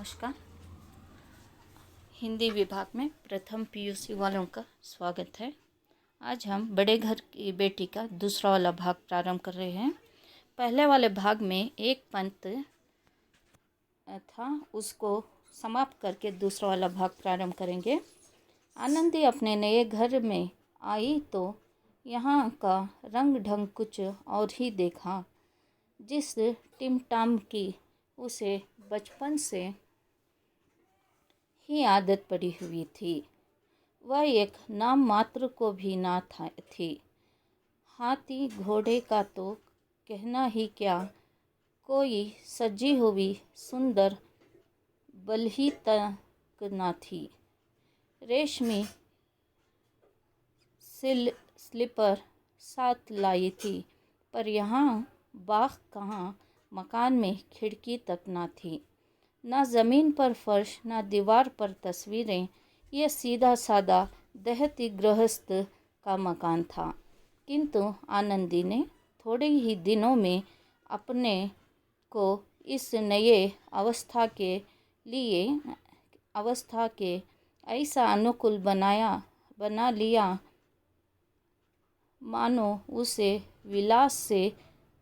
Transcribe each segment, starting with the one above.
नमस्कार। हिंदी विभाग में प्रथम पीयूसी वालों का स्वागत है। आज हम बड़े घर की बेटी का दूसरा वाला भाग प्रारंभ कर रहे हैं। पहले वाले भाग में एक पंत था, उसको समाप्त करके दूसरा वाला भाग प्रारंभ करेंगे। आनंदी अपने नए घर में आई तो यहाँ का रंग ढंग कुछ और ही देखा। जिस टिमटाम की उसे बचपन से ही आदत पड़ी हुई थी, वह एक नाम मात्र को भी ना थी। हाथी घोड़े का तो कहना ही क्या, कोई सजी हुई सुंदर बल्ही तक ना थी। रेशमी स्लीपर साथ लाई थी, पर यहाँ बाग कहाँ, मकान में खिड़की तक ना थी। ना ज़मीन पर फर्श, ना दीवार पर तस्वीरें। यह सीधा सादा देहाती गृहस्थ का मकान था। किंतु आनंदी ने थोड़े ही दिनों में अपने को इस नए अवस्था के ऐसा अनुकूल बना लिया मानो उसे विलास से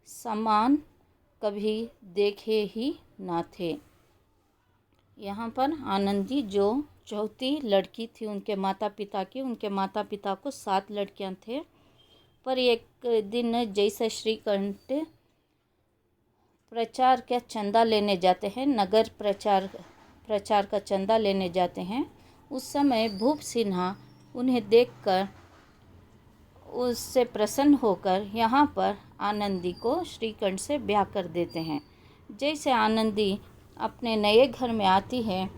समान कभी देखे ही ना थे। यहाँ पर आनंदी जो चौथी लड़की थी उनके माता पिता को 7 लड़कियाँ थे। पर एक दिन जैसे श्रीकंठ प्रचार का चंदा लेने जाते हैं, नगर प्रचार का चंदा लेने जाते हैं, उस समय भूप सिन्हा उन्हें देखकर उससे प्रसन्न होकर यहाँ पर आनंदी को श्रीकंठ से ब्याह कर देते हैं। जैसे आनंदी अपने नए घर में आती है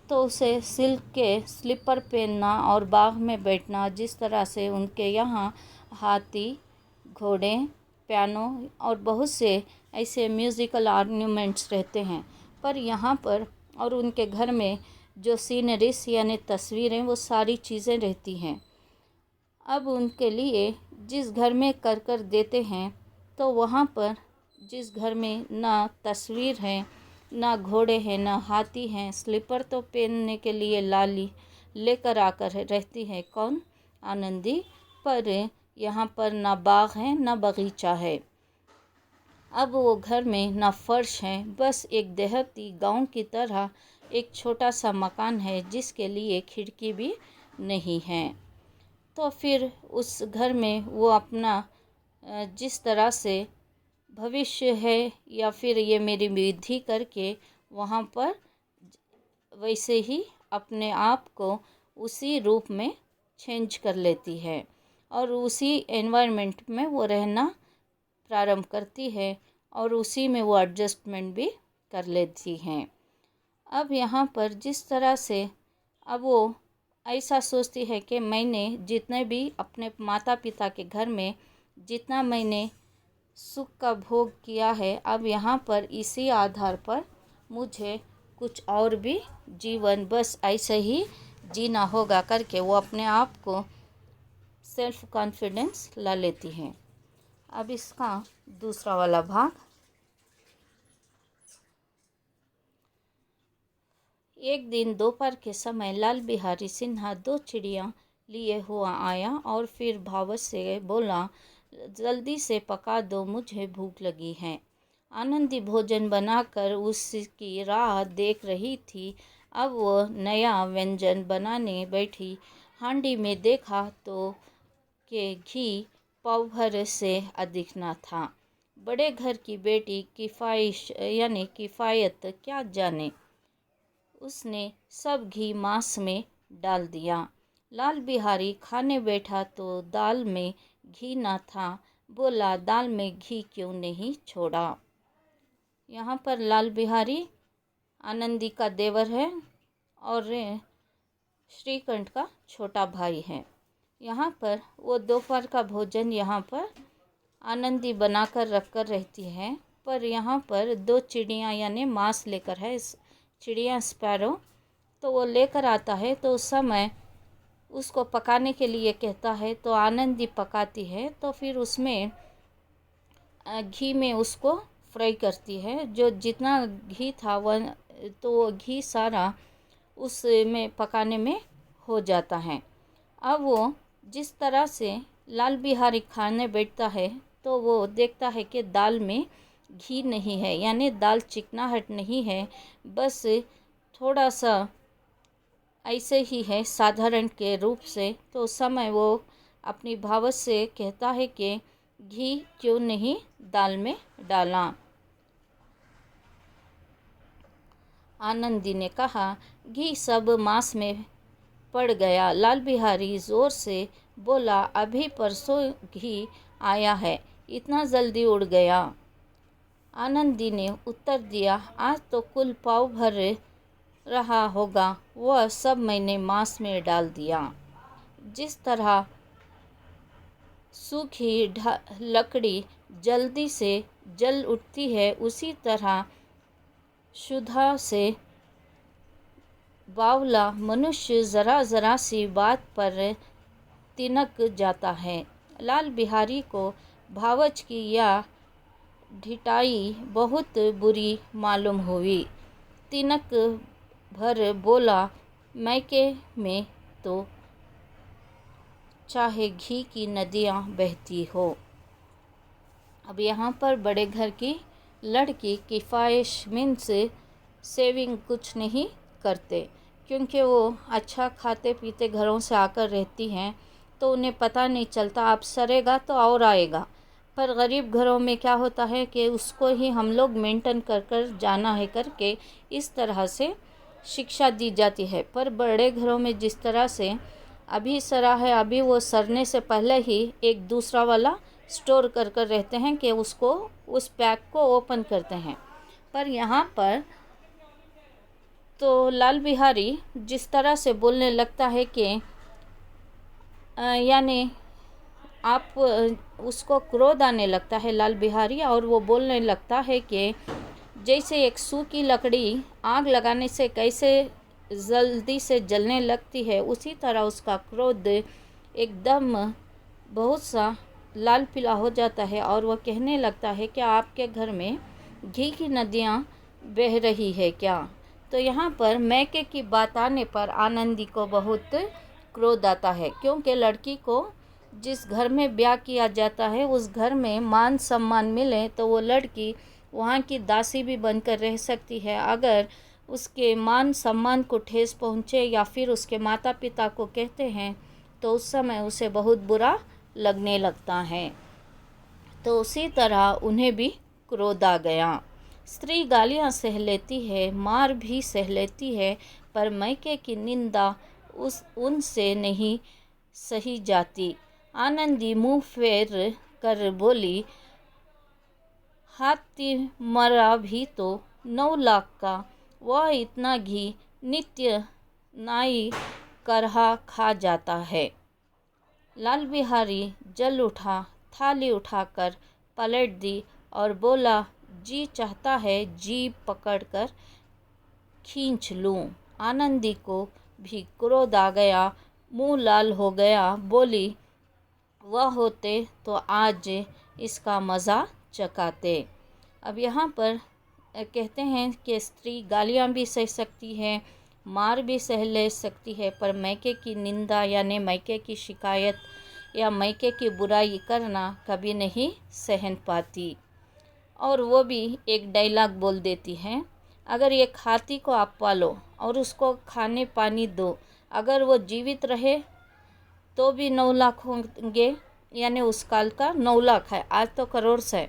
तो उसे सिल्क के स्लीपर पहनना और बाग में बैठना, जिस तरह से उनके यहाँ हाथी घोड़े पियानो और बहुत से ऐसे म्यूज़िकल ऑर्नामेंट्स रहते हैं, पर यहाँ पर और उनके घर में जो सीनरीज यानी तस्वीरें, वो सारी चीज़ें रहती हैं। अब उनके लिए जिस घर में कर देते हैं, तो वहाँ पर जिस घर में ना तस्वीर है, ना घोड़े हैं, ना हाथी हैं, स्लीपर तो पहनने के लिए लाली लेकर आकर रहती है कौन, आनंदी। पर यहाँ पर ना बाग है ना बगीचा है। अब वो घर में ना फर्श है, बस एक देहाती गांव की तरह एक छोटा सा मकान है जिसके लिए खिड़की भी नहीं है। तो फिर उस घर में वो अपना जिस तरह से भविष्य है या फिर ये मेरी विधि करके वहाँ पर वैसे ही अपने आप को उसी रूप में चेंज कर लेती है और उसी एनवायरनमेंट में वो रहना प्रारंभ करती है और उसी में वो एडजस्टमेंट भी कर लेती हैं। अब यहाँ पर जिस तरह से अब वो ऐसा सोचती है कि मैंने जितने भी अपने माता पिता के घर में जितना मैंने सुख का भोग किया है, अब यहाँ पर इसी आधार पर मुझे कुछ और भी जीवन बस ऐसे ही जीना होगा करके वो अपने आप को सेल्फ कॉन्फिडेंस ला लेती हैं। अब इसका दूसरा वाला भाग। एक दिन दोपहर के समय लाल बिहारी सिन्हा 2 चिड़िया लिए हुआ आया और फिर भावच से बोला, जल्दी से पका दो, मुझे भूख लगी है। आनंदी भोजन बनाकर उसकी राह देख रही थी। अब वो नया व्यंजन बनाने बैठी। हांडी में देखा तो के घी पाव भर से अधिक न था। बड़े घर की बेटी किफ़ायत क्या जाने, उसने सब घी मांस में डाल दिया। लाल बिहारी खाने बैठा तो दाल में घी न था। बोला, दाल में घी क्यों नहीं छोड़ा। यहाँ पर लाल बिहारी आनंदी का देवर है और श्रीकंठ का छोटा भाई है। यहाँ पर वो दोपहर का भोजन यहाँ पर आनंदी बनाकर रखकर रहती है, पर यहाँ पर 2 चिड़ियाँ यानी मांस लेकर है चिड़िया स्पैरो, तो वो लेकर आता है तो उस समय उसको पकाने के लिए कहता है तो आनंदी पकाती है। तो फिर उसमें घी में उसको फ्राई करती है। जो जितना घी था वह तो वो घी सारा उसमें पकाने में हो जाता है। अब वो जिस तरह से लाल बिहारी खाने बैठता है तो वो देखता है कि दाल में घी नहीं है, यानी दाल चिकनाहट नहीं है, बस थोड़ा सा ऐसे ही है साधारण के रूप से। तो उस समय वो अपनी भावत से कहता है कि घी क्यों नहीं दाल में डाला। आनंदी ने कहा, घी सब मांस में पड़ गया। लाल बिहारी जोर से बोला, अभी परसों घी आया है, इतना जल्दी उड़ गया। आनंदी ने उत्तर दिया, आज तो कुल पाव भर रहा होगा, वह सब मैंने मांस में डाल दिया। जिस तरह सूखी लकड़ी जल्दी से जल उठती है, उसी तरह क्षुधा से बावला मनुष्य जरा जरा सी बात पर तिनक जाता है। लाल बिहारी को भावच की यह ढिठाई बहुत बुरी मालूम हुई। तिनक भर बोला, मैके में तो चाहे घी की नदियाँ बहती हो। अब यहाँ पर बड़े घर की लड़की की ख्वाहिश मीन्स सेविंग कुछ नहीं करते, क्योंकि वो अच्छा खाते पीते घरों से आकर रहती हैं, तो उन्हें पता नहीं चलता, अब सरेगा तो और आएगा। पर गरीब घरों में क्या होता है कि उसको ही हम लोग मेंटेन कर कर जाना है करके इस तरह से शिक्षा दी जाती है। पर बड़े घरों में जिस तरह से अभी सरा है, अभी वो सरने से पहले ही एक दूसरा वाला स्टोर कर कर रहते हैं कि उसको उस पैक को ओपन करते हैं। पर यहाँ पर तो लाल बिहारी जिस तरह से बोलने लगता है कि यानी आप उसको क्रोध आने लगता है लाल बिहारी, और वो बोलने लगता है कि जैसे एक सूखी लकड़ी आग लगाने से कैसे जल्दी से जलने लगती है, उसी तरह उसका क्रोध एकदम बहुत सा लाल पीला हो जाता है और वह कहने लगता है कि आपके घर में घी की नदियाँ बह रही है क्या। तो यहाँ पर मैके की बात आने पर आनंदी को बहुत क्रोध आता है, क्योंकि लड़की को जिस घर में ब्याह किया जाता है उस घर में मान सम्मान मिले तो वो लड़की वहाँ की दासी भी बनकर रह सकती है। अगर उसके मान सम्मान को ठेस पहुँचे या फिर उसके माता पिता को कहते हैं तो उस समय उसे बहुत बुरा लगने लगता है। तो उसी तरह उन्हें भी क्रोध आ गया। स्त्री गालियाँ सह लेती है, मार भी सह लेती है, पर मैके की निंदा उनसे नहीं सही जाती। आनंदी मुंह फेर कर बोली, हाथी मरा भी तो 9 लाख का, वह इतना घी नित्य नाई करहा खा जाता है। लाल बिहारी जल उठा, थाली उठाकर पलट दी और बोला, जी चाहता है जीभ पकड़कर खींच लूं। आनंदी को भी क्रोध आ गया, मुंह लाल हो गया, बोली, वह होते तो आज इसका मज़ा चखाते। अब यहाँ पर कहते हैं कि स्त्री गालियाँ भी सह सकती है, मार भी सह ले सकती है, पर मैके की निंदा यानी मैके की शिकायत या मैके की बुराई करना कभी नहीं सहन पाती। और वो भी एक डायलॉग बोल देती है, अगर एक हाथी को आप पालो और उसको खाने पानी दो, अगर वो जीवित रहे तो भी 9 लाख होंगे, यानी उस काल का 9 लाख है, आज तो करोड़ से,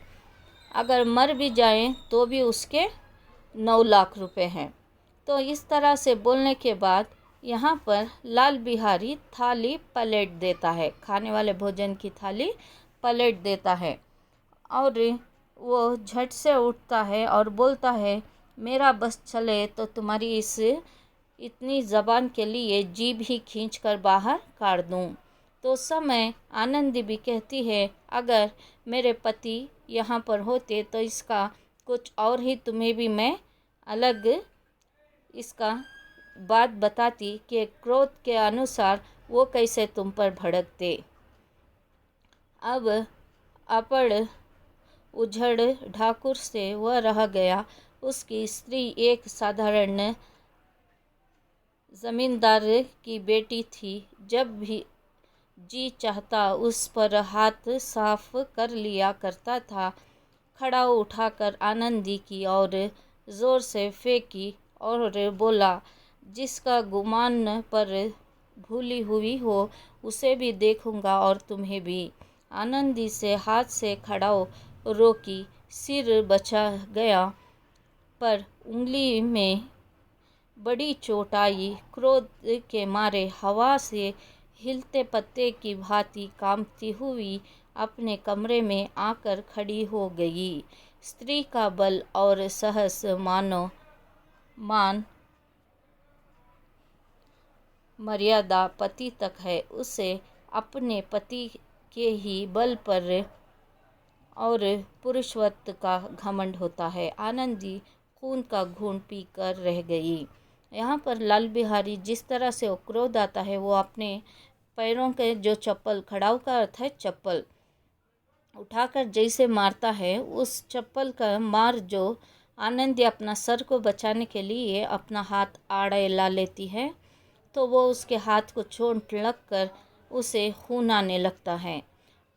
अगर मर भी जाए तो भी उसके 9 लाख रुपए हैं। तो इस तरह से बोलने के बाद यहाँ पर लाल बिहारी थाली पलट देता है, खाने वाले भोजन की थाली पलट देता है, और वो झट से उठता है और बोलता है, मेरा बस चले तो तुम्हारी इस इतनी ज़बान के लिए जीभ ही खींच कर बाहर काट दूँ। तो उस समय आनंदी भी कहती है, अगर मेरे पति यहाँ पर होते तो इसका कुछ और ही तुम्हें भी मैं अलग इसका बात बताती कि क्रोध के अनुसार वो कैसे तुम पर भड़कते। अब अपड़ उजड़ ठाकुर से वह रह गया, उसकी स्त्री एक साधारण जमींदार की बेटी थी। जब भी जी चाहता उस पर हाथ साफ कर लिया करता था। खड़ा उठाकर आनंदी की और जोर से फेंकी और बोला, जिसका गुमान पर भूली हुई हो उसे भी देखूंगा और तुम्हें भी। आनंदी से हाथ से खड़ाऊ रोकी, सिर बचा गया पर उंगली में बड़ी चोट आई। क्रोध के मारे हवा से हिलते पत्ते की भांति कांपती हुई अपने कमरे में आकर खड़ी हो गई। स्त्री का बल और साहस मान मर्यादा पति तक है। उसे अपने पति के ही बल पर और पुरुषत्व का घमंड होता है। आनंदी खून का घूंट पीकर रह गई। यहाँ पर लाल बिहारी जिस तरह से क्रोध आता है वो अपने पैरों के जो चप्पल, खड़ाऊ का अर्थ है चप्पल, उठाकर जैसे मारता है, उस चप्पल का मार जो आनंदी अपना सर को बचाने के लिए अपना हाथ आड़े ला लेती है तो वो उसके हाथ को चोट लग कर उसे खून आने लगता है।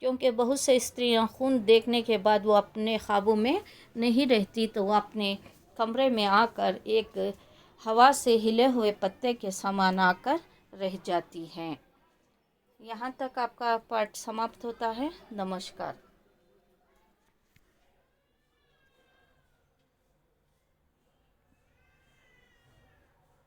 क्योंकि बहुत से स्त्रियां खून देखने के बाद वो अपने काबू में नहीं रहती तो वो अपने कमरे में आकर एक हवा से हिले हुए पत्ते के समान आकर रह जाती हैं। यहाँ तक आपका पाठ समाप्त होता है। नमस्कार।